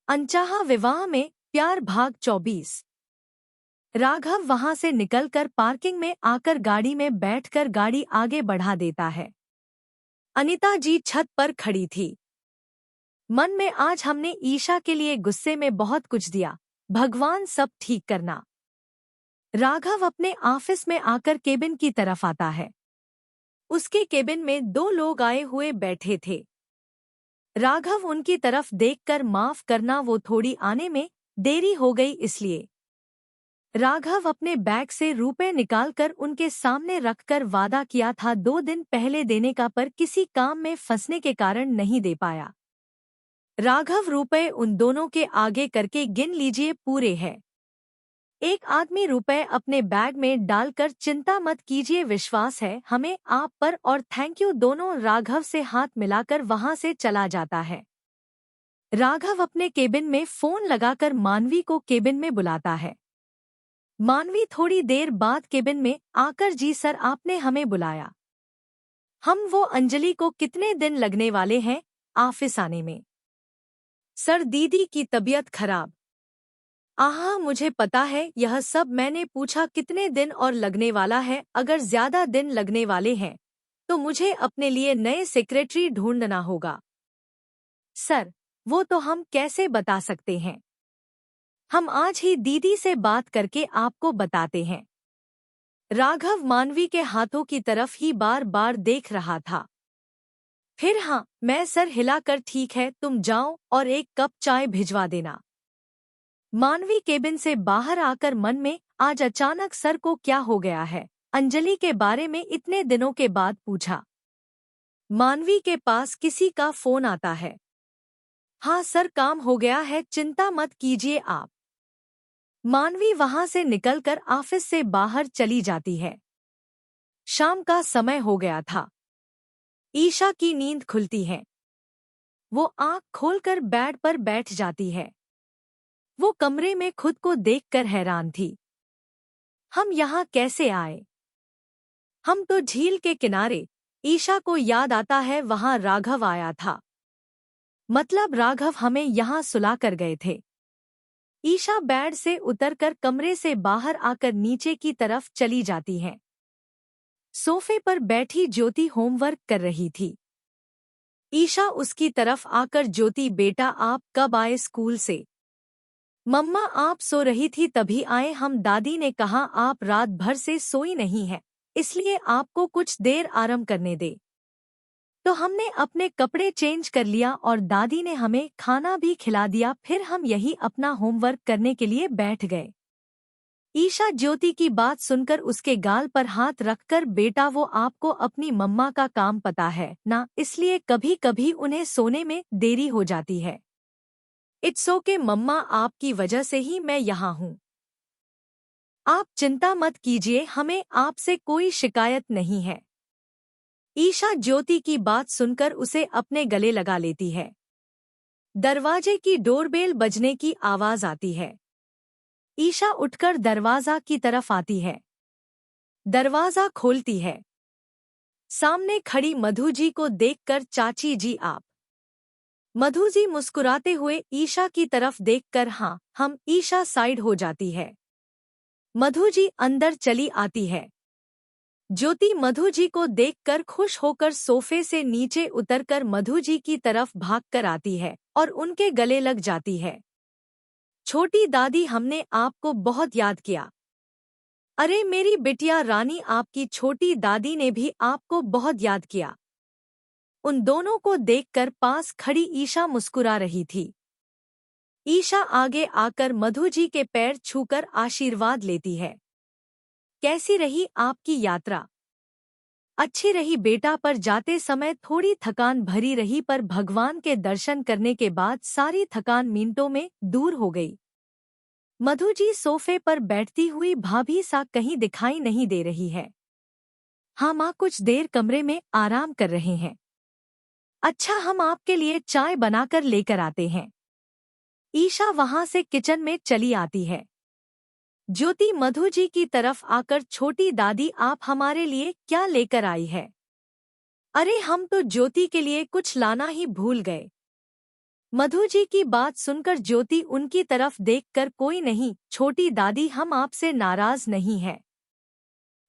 अनचाहा विवाह में प्यार भाग 24। राघव वहां से निकलकर पार्किंग में आकर गाड़ी में बैठकर गाड़ी आगे बढ़ा देता है। अनिता जी छत पर खड़ी थी। मन में आज हमने ईशा के लिए गुस्से में बहुत कुछ दिया, भगवान सब ठीक करना। राघव अपने ऑफिस में आकर केबिन की तरफ आता है। उसके केबिन में 2 लोग आए हुए बैठे थे। राघव उनकी तरफ देखकर माफ करना, वो थोड़ी आने में देरी हो गई इसलिए। राघव अपने बैग से रुपए निकालकर उनके सामने रखकर वादा किया था 2 दिन पहले देने का, पर किसी काम में फंसने के कारण नहीं दे पाया। राघव रुपए उन दोनों के आगे करके गिन लीजिए पूरे हैं। एक आदमी रुपए अपने बैग में डालकर चिंता मत कीजिए, विश्वास है हमें आप पर और थैंक यू दोनों राघव से हाथ मिलाकर वहां से चला जाता है। राघव अपने केबिन में फोन लगाकर मानवी को केबिन में बुलाता है। मानवी थोड़ी देर बाद केबिन में आकर, जी सर आपने हमें बुलाया। हम वो अंजलि को कितने दिन लगने वाले हैं ऑफिस आने में? सर दीदी की तबीयत खराब। आहा मुझे पता है यह सब, मैंने पूछा कितने दिन और लगने वाला है, अगर ज्यादा दिन लगने वाले हैं तो मुझे अपने लिए नए सेक्रेटरी ढूंढना होगा। सर वो तो हम कैसे बता सकते हैं, हम आज ही दीदी से बात करके आपको बताते हैं। राघव मानवी के हाथों की तरफ ही बार बार देख रहा था। फिर हाँ मैं सर हिलाकर, ठीक है तुम जाओ और 1 कप चाय भिजवा देना। मानवी केबिन से बाहर आकर मन में आज अचानक सर को क्या हो गया है, अंजलि के बारे में इतने दिनों के बाद पूछा। मानवी के पास किसी का फोन आता है। हाँ सर काम हो गया है, चिंता मत कीजिए आप। मानवी वहां से निकलकर ऑफिस से बाहर चली जाती है। शाम का समय हो गया था। ईशा की नींद खुलती है। वो आंख खोलकर बेड पर बैठ जाती है। वो कमरे में खुद को देखकर हैरान थी। हम यहाँ कैसे आए? हम तो झील के किनारे। ईशा को याद आता है वहां राघव आया था, मतलब राघव हमें यहाँ सुला कर गए थे। ईशा बेड से उतरकर कमरे से बाहर आकर नीचे की तरफ चली जाती है। सोफे पर बैठी ज्योति होमवर्क कर रही थी। ईशा उसकी तरफ आकर, ज्योति बेटा आप कब आए स्कूल से? मम्मा आप सो रही थी तभी आए हम, दादी ने कहा आप रात भर से सोई नहीं है इसलिए आपको कुछ देर आराम करने दे। तो हमने अपने कपड़े चेंज कर लिया और दादी ने हमें खाना भी खिला दिया, फिर हम यही अपना होमवर्क करने के लिए बैठ गए। ईशा ज्योति की बात सुनकर उसके गाल पर हाथ रखकर, बेटा वो आपको अपनी मम्मा का काम पता है ना, इसलिए कभी कभी उन्हें सोने में देरी हो जाती है। इट्स ओके मम्मा, आपकी वजह से ही मैं यहाँ हूँ। आप चिंता मत कीजिए, हमें आपसे कोई शिकायत नहीं है। ईशा ज्योति की बात सुनकर उसे अपने गले लगा लेती है। दरवाजे की डोरबेल बजने की आवाज आती है। ईशा उठकर दरवाजा की तरफ आती है। दरवाजा खोलती है। सामने खड़ी मधु जी को देखकर, चाची जी आप। मधु जी मुस्कुराते हुए ईशा की तरफ देखकर, हाँ हम। ईशा साइड हो जाती है। मधु जी अंदर चली आती है। ज्योति मधु जी को देखकर खुश होकर सोफे से नीचे उतरकर मधु जी की तरफ भागकर आती है और उनके गले लग जाती है। छोटी दादी हमने आपको बहुत याद किया। अरे मेरी बिटिया रानी, आपकी छोटी दादी ने भी आपको बहुत याद किया। उन दोनों को देखकर पास खड़ी ईशा मुस्कुरा रही थी। ईशा आगे आकर मधु जी के पैर छूकर आशीर्वाद लेती है। कैसी रही आपकी यात्रा? अच्छी रही बेटा, पर जाते समय थोड़ी थकान भरी रही, पर भगवान के दर्शन करने के बाद सारी थकान मिनटों में दूर हो गई। मधु जी सोफे पर बैठती हुई भाभी सा कहीं दिखाई नहीं दे रही है। हाँ माँ कुछ देर कमरे में आराम कर रहे हैं। अच्छा हम आपके लिए चाय बनाकर लेकर आते हैं। ईशा वहां से किचन में चली आती है। ज्योति मधु जी की तरफ आकर, छोटी दादी आप हमारे लिए क्या लेकर आई है? अरे हम तो ज्योति के लिए कुछ लाना ही भूल गए। मधु जी की बात सुनकर ज्योति उनकी तरफ देखकर कोई नहीं छोटी दादी हम आपसे नाराज नहीं है।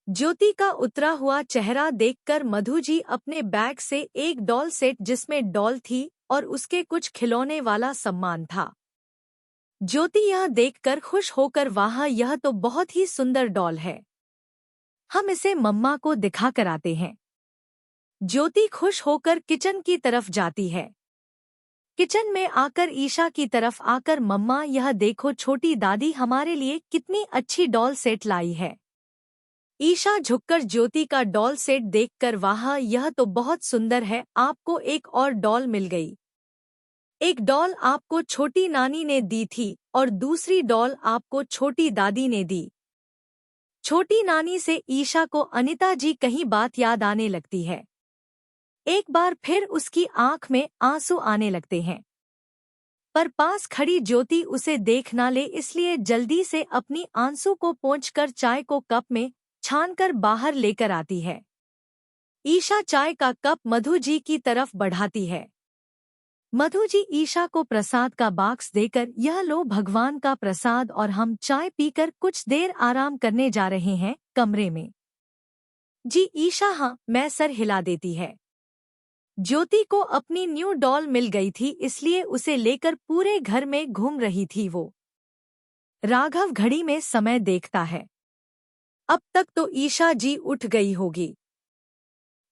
ज्योति का उतरा हुआ चेहरा देखकर मधु जी अपने बैग से एक डॉल सेट जिसमें डॉल थी और उसके कुछ खिलौने वाला सामान था। ज्योति यह देखकर खुश होकर वाह यह तो बहुत ही सुंदर डॉल है, हम इसे मम्मा को दिखा कर आते हैं। ज्योति खुश होकर किचन की तरफ जाती है। किचन में आकर ईशा की तरफ आकर मम्मा यह देखो छोटी दादी हमारे लिए कितनी अच्छी डॉल सेट लाई है। ईशा झुककर ज्योति का डॉल सेट देखकर वाह यह तो बहुत सुंदर है, आपको एक और डॉल मिल गई। एक डॉल आपको छोटी नानी ने दी थी और दूसरी डॉल आपको छोटी दादी ने दी। छोटी नानी से ईशा को अनिता जी कहीं बात याद आने लगती है। एक बार फिर उसकी आंख में आंसू आने लगते हैं, पर पास खड़ी ज्योति उसे देख ना ले इसलिए जल्दी से अपनी आंसू को पोंछकर चाय को कप में छानकर बाहर लेकर आती है। ईशा चाय का कप मधु जी की तरफ बढ़ाती है। मधु जी ईशा को प्रसाद का बॉक्स देकर यह लो भगवान का प्रसाद और हम चाय पीकर कुछ देर आराम करने जा रहे हैं कमरे में। जी ईशा हाँ, मैं सर हिला देती है। ज्योति को अपनी न्यू डॉल मिल गई थी इसलिए उसे लेकर पूरे घर में घूम रही थी वो। राघव घड़ी में समय देखता है, अब तक तो ईशा जी उठ गई होगी।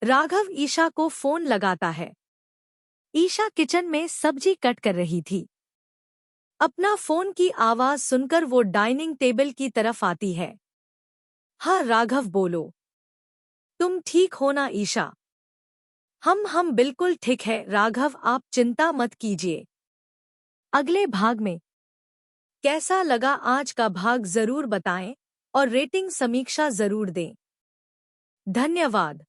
राघव ईशा को फोन लगाता है। ईशा किचन में सब्जी कट कर रही थी। अपना फोन की आवाज सुनकर वो डाइनिंग टेबल की तरफ आती है। हाँ राघव बोलो। तुम ठीक हो ना ईशा? हम बिल्कुल ठीक है राघव, आप चिंता मत कीजिए। अगले भाग में कैसा लगा आज का भाग जरूर बताएं और रेटिंग समीक्षा जरूर दें। धन्यवाद।